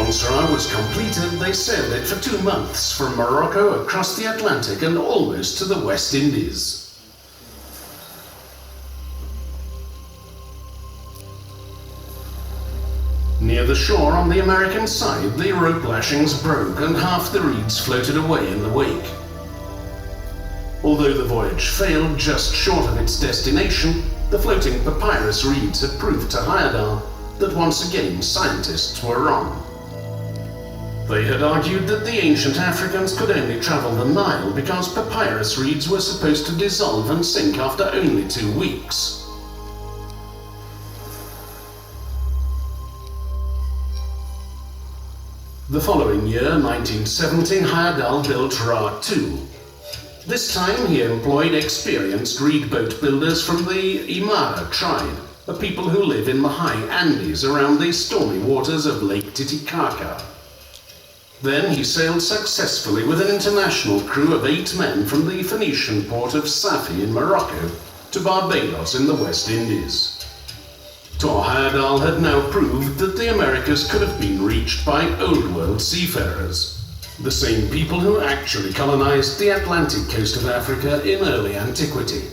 caravanserai was completed, they sailed it for 2 months from Morocco across the Atlantic and almost to the West Indies. Near the shore on the American side, the rope lashings broke and half the reeds floated away in the wake. Although the voyage failed just short of its destination, the floating papyrus reeds had proved to Heyerdahl that once again scientists were wrong. They had argued that the ancient Africans could only travel the Nile because papyrus reeds were supposed to dissolve and sink after only 2 weeks. The following year, 1970, Heyerdahl built Ra 2. This time he employed experienced reed boat builders from the Imara tribe, a people who live in the high Andes around the stormy waters of Lake Titicaca. Then he sailed successfully with an international crew of 8 men from the Phoenician port of Safi in Morocco to Barbados in the West Indies. Thor Heyerdahl had now proved that the Americas could have been reached by Old World seafarers, the same people who actually colonized the Atlantic coast of Africa in early antiquity.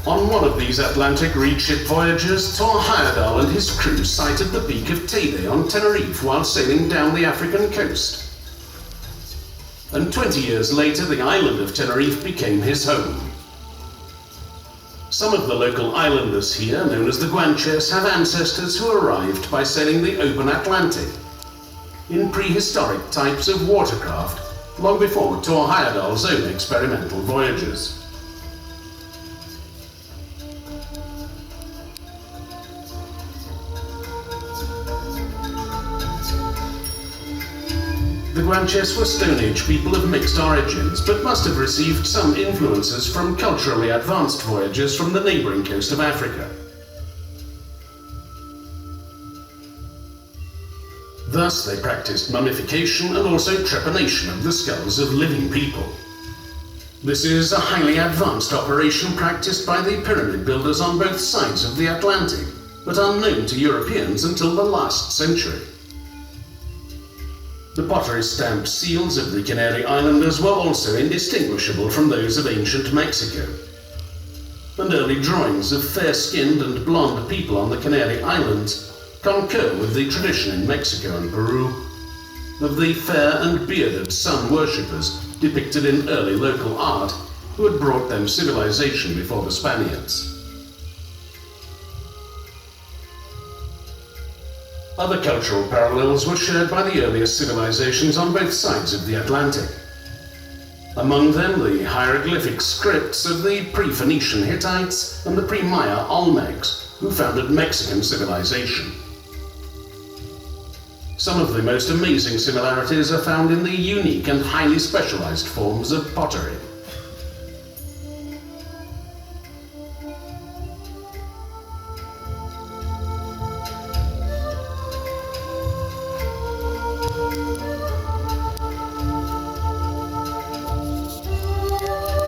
On one of these Atlantic reed ship voyages, Thor Heyerdahl and his crew sighted the peak of Teide on Tenerife while sailing down the African coast. And 20 years later, the island of Tenerife became his home. Some of the local islanders here, known as the Guanches, have ancestors who arrived by sailing the open Atlantic in prehistoric types of watercraft, long before Thor Heyerdahl's own experimental voyages. The Guanches were Stone Age people of mixed origins, but must have received some influences from culturally advanced voyagers from the neighboring coast of Africa. Thus, they practiced mummification and also trepanation of the skulls of living people. This is a highly advanced operation practiced by the pyramid builders on both sides of the Atlantic, but unknown to Europeans until the last century. The pottery-stamped seals of the Canary Islanders were also indistinguishable from those of ancient Mexico. And early drawings of fair-skinned and blonde people on the Canary Islands concur with the tradition in Mexico and Peru of the fair and bearded sun worshippers depicted in early local art who had brought them civilization before the Spaniards. Other cultural parallels were shared by the earliest civilizations on both sides of the Atlantic. Among them, the hieroglyphic scripts of the pre-Phoenician Hittites and the pre-Maya Olmecs, who founded Mexican civilization. Some of the most amazing similarities are found in the unique and highly specialized forms of pottery.